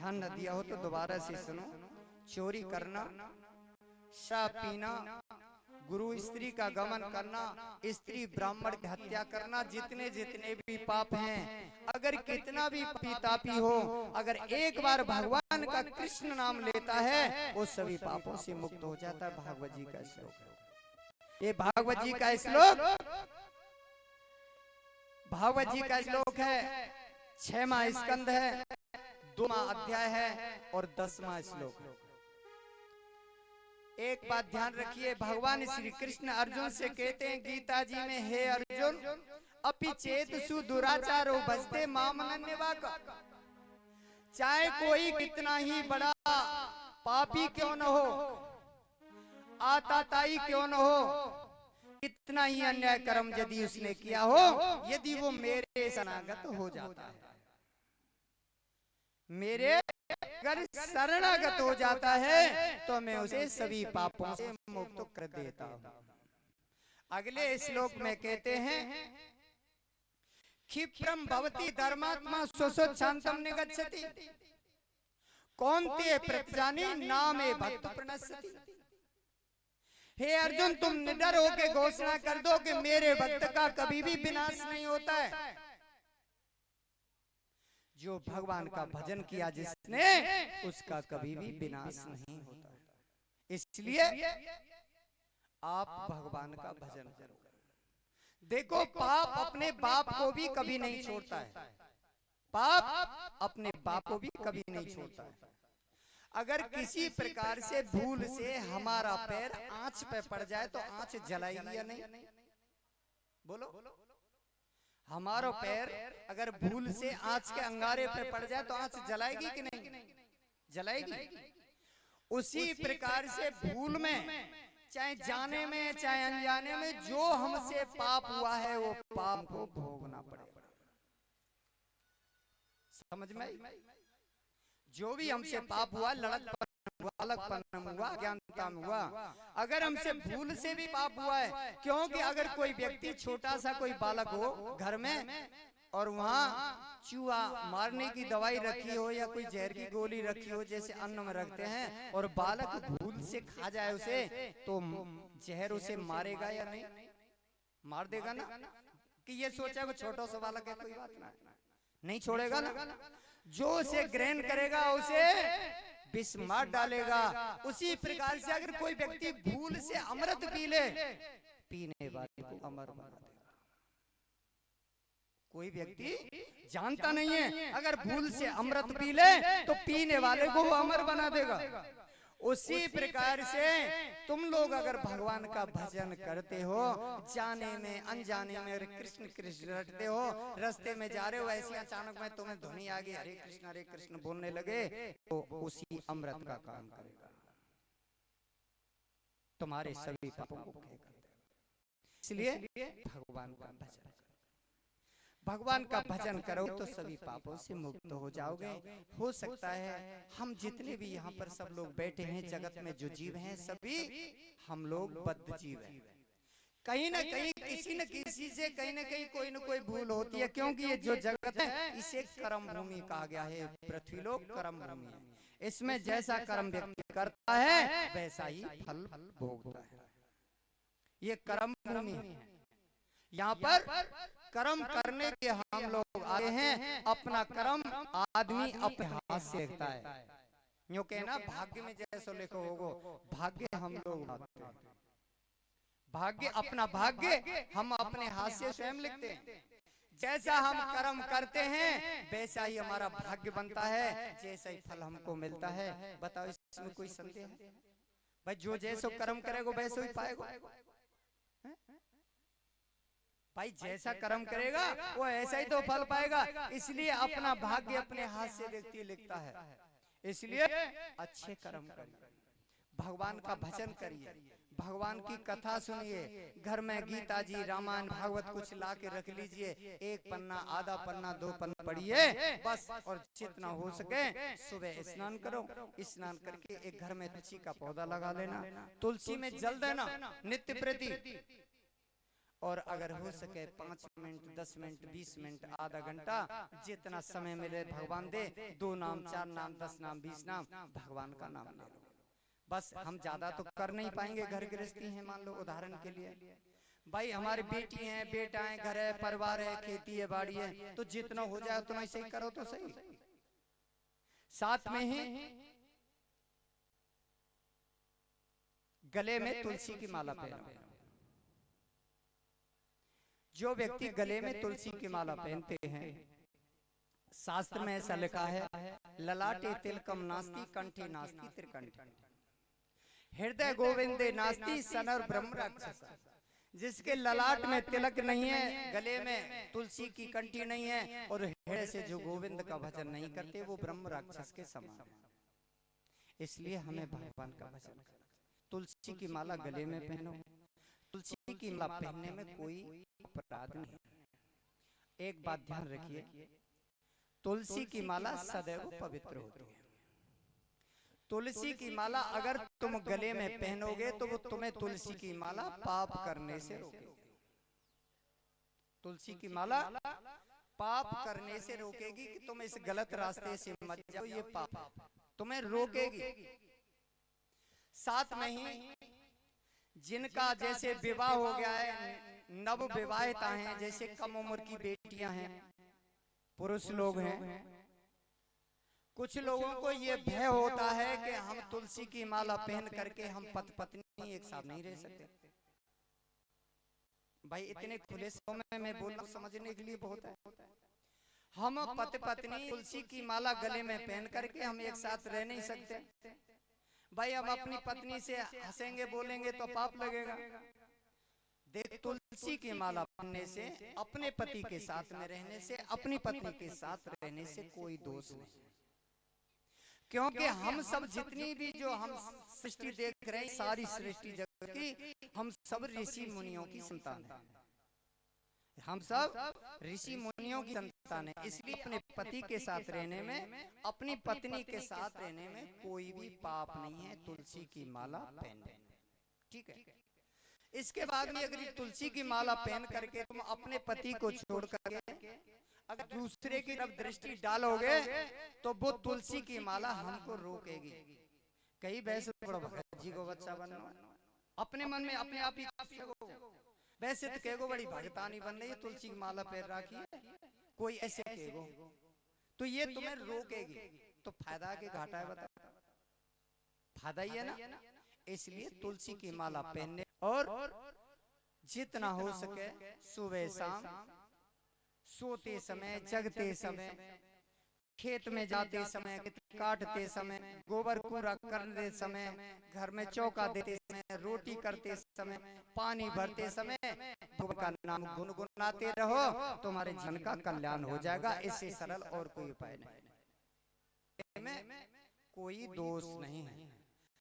ध्यान न दिया हो तो दोबारा से सुनो। चोरी करना, शराब पीना, गुरु स्त्री का गमन करना, स्त्री ब्राह्मण की हत्या करना, जितने जितने भी पाप हैं, अगर कितना भी पापी हो, अगर एक बार भगवान का कृष्ण नाम लेता है वो सभी पापों से मुक्त हो जाता है। भागवत जी का श्लोक, ये भागवत जी का श्लोक, भागवत जी का श्लोक है। 6वां स्कंद है, 2वां अध्याय है और 10वां श्लोक है। एक बात ध्यान रखिए, भगवान श्री कृष्ण अर्जुन से कहते हैं गीता जी में, हे अर्जुन अपि चेतसु दुराचारो भजते मामनन्यवाक। चाहे कोई कितना ही बड़ा पापी क्यों न हो, आताताई क्यों न हो, कितना ही अन्याय कर्म यदि उसने किया हो, यदि वो मेरे शरणागत हो जाता है, मेरे अगर शरणागत हो जाता है तो मैं उसे सभी पापों से मुक्त कर देता हूं। अगले श्लोक में कहते हैं, क्षिप्रम भवति धर्मात्मा स्वस्वच्छांतम निगच्छति, कौन्तेय प्रतजानी नामे भक्त प्रणश्यति। हे अर्जुन, तुम निडर होकर घोषणा कर दो कि मेरे भक्त का कभी भी विनाश नहीं होता है। जो भगवान का भजन किया जिसने, उसका कभी भी विनाश नहीं होता है। इसलिए आप भगवान का भजन करो। देखो, पाप अपने बाप को भी कभी नहीं छोड़ता है, पाप अपने बाप को भी कभी नहीं छोड़ता है। अगर किसी प्रकार से भूल से हमारा पैर आंच पे पड़ जाए तो आंच जलाएगी या नहीं? बोलो, हमारा पैर अगर भूल से आंच के अंगारे पे पड़ जाए तो आंच जलाएगी कि नहीं? जलाएगी। उसी प्रकार से भूल में, चाहे जाने में चाहे अनजाने में, जो हमसे पाप हुआ है वो पाप को भोगना पड़ेगा। समझ में? जो भी हमसे पाप हुआ, लड़कपन हुआ, अलगपन हुआ, अज्ञानता में हुआ, अगर हमसे भूल से भी पाप हुआ है, क्योंकि अगर कोई व्यक्ति छोटा सा कोई बालक हो घर में और वहाँ चूहा मारने की दवाई रखी हो या कोई जहर की गोली रखी हो, जैसे अन्न में रखते हैं, और बालक भूल से खा जाए उसे, तो जहर उसे मारेगा या नहीं? मार देगा ना? कि ये सोचा वो छोटा सा बालक है, कोई बात नहीं छोड़ेगा ना? जो उसे ग्रहण करेगा उसे विष मार डालेगा। उसी प्रकार से अगर कोई व्यक्ति भूल से अमृत पी ले, पीने वाले को अमर बना देगा। कोई व्यक्ति जानता नहीं है, अगर भूल से अमृत पी ले तो पीने वाले को वो अमर बना देगा। उसी प्रकार से तुम लोग अगर भगवान का भजन करते हो, जाने में अनजाने में कृष्ण कृष्ण रटते हो, रास्ते में जा रहे हो, ऐसी अचानक में तुम्हें ध्वनि आ गई हरे कृष्ण बोलने लगे, तो उसी अमृत का काम करेगा, तुम्हारे सभी पापों को खत्म कर देगा। इसलिए भगवान का भजन, भगवान का भजन करो तो सभी पापों से मुक्त हो जाओगे। हो सकता है हम जितने भी यहाँ पर सब लोग बैठे हैं, जगत में जो जीव हैं, सभी हम लोग बद्ध जीव हैं। कहीं ना कहीं किसी न किसी से कहीं ना कहीं कोई न कोई भूल होती है, क्योंकि ये जो जगत है इसे कर्म भूमि कहा गया है। पृथ्वीलोक कर्म भूमि है। इसमें जैसा कर्म व्यक्ति करता है वैसा ही फल भोगता है। ये कर्म भूमि है। यहाँ पर कर्म करने के हम लोग आए हैं। अपना कर्म आदमी अपने हाथ से लिखता है। यूं कहना, भाग्य में जैसा लिखो होगो, भाग्य हम लोग बनाते हैं। भाग्य, अपना भाग्य हम अपने हाथ से स्वयं लिखते हैं। जैसा हम कर्म करते हैं वैसा ही हमारा भाग्य बनता है, जैसा ही फल हमको मिलता है। बताओ, इसमें कोई संदेह है? भाई, जो जैसा कर्म करेगा वैसा ही पाएगा। भाई, जैसा कर्म करेगा वो ऐसा ही तो फल पाएगा। इसलिए अपना भाग्य अपने हाथ से व्यक्ति लिखता है। इसलिए अच्छे कर्म करिए, भगवान का भजन करिए, भगवान की कथा सुनिए। घर में गीता जी, रामायण, भागवत कुछ ला के रख लीजिए। एक पन्ना, आधा पन्ना, 2 पन्ना पढ़िए बस। और जितना हो सके सुबह स्नान करो, स्नान करके एक घर में तुलसी का पौधा लगा लेना, तुलसी में जल देना नित्य प्रति। और अगर हो सके 5 मिनट, 10 मिनट, 20 मिनट, आधा घंटा, जितना समय मिले भगवान दे, 2 नाम, 4 नाम, 10 नाम, 20 नाम भगवान का नाम ले लो। बस हम ज्यादा तो कर नहीं पाएंगे, घर गृहस्थी है मान लो उदाहरण के लिए, भाई हमारी बेटी है, बेटा है, घर है, परिवार है, खेती है, बाड़ी है, तो जितना हो जाए उतना ऐसे ही करो तो सही। साथ में ही गले में तुलसी की माला पहनो। जो व्यक्ति गले में तुलसी की माला पहनते हैं, शास्त्र में ऐसा लिखा है, ललाटे तिलकम नास्ति कंठे नास्ति त्रिकंठ, हृदय गोविंदे नास्ति सनर ब्रह्म राक्षस। जिसके ललाट में तिलक नहीं है, गले में तुलसी की कंठी नहीं है और हृदय से जो गोविंद का भजन नहीं करते, वो ब्रह्म राक्षस के समान है। इसलिए हमें भगवान का भजन करना। तुलसी की माला गले में पहनो। तुलसी की माला पहनने में कोई अपराध नहीं है। एक बात ध्यान रखिए, तुलसी की माला सदैव पवित्र होती है। तुलसी की माला अगर तुम गले में पहनोगे तो वो तुम्हें तुलसी की माला पाप करने से रोकेगी। तुलसी की माला पाप करने से रोकेगी कि तुम इस गलत रास्ते से मत जाओ, ये पाप तुम्हें रोकेगी। साथ में ही जिनका जैसे विवाह हो गया है, नव विवाहिता हैं, जैसे कम उम्र की बेटियां हैं, पुरुष लोग हैं, कुछ लोगों को ये भय होता है कि हम तुलसी की माला पहन करके हम पति पत्नी एक साथ नहीं रह सकते। भाई इतने खुले समय में बोलना समझने के लिए बहुत है। हम पति पत्नी तुलसी की माला गले में पहन करके हम एक साथ रह नहीं सकते। भाई हम अपनी पत्नी से हंसेंगे बोलेंगे तो पाप लगेगा। देख, तुलसी की माला पहनने से, अपने पति के साथ में रहने से, अपनी पत्नी के साथ रहने से कोई दोष नहीं। क्योंकि हम सब जितनी भी जो हम सृष्टि देख रहे हैं, सारी सृष्टि जगत की, हम सब ऋषि मुनियों की संतान है। हम सब ऋषि मुनियों की संतान है। इसलिए अपने पति के साथ रहने में, अपनी पत्नी के साथ रहने में कोई भी पाप नहीं है तुलसी की माला पहनने। ठीक है। इसके बाद में अगर तुलसी की माला पहन करके तुम अपने पति को छोड़ करके अगर दूसरे की तरफ दृष्टि डालोगे तो वो तुलसी की माला हमको रोकेगी। कई वैसे भगत जी को बच्चा बनना, अपने मन में अपने आप ही वैसे तो कहेगो बड़ी भगतानी बन रही है, तुलसी की माला पहन रखी है, कोई ऐसे कहेगो, तो ये तुम्हें रोकेगी। तो फायदा के घाटा है बता? फायदा ही है ना। इसलिए तुलसी की माला पहनने और जितना हो सके सुबह शाम, सोते समय, जगते समय, खेत में जाते समय, काटते समय, गोबर कूड़ा करते समय, घर में चौका देते समय, रोटी करते समय, पानी भरते समय भगवान का नाम गुनगुनाते रहो, तुम्हारे जीवन का कल्याण हो जाएगा। इससे सरल और कोई उपाय नहीं, में कोई दोष नहीं है।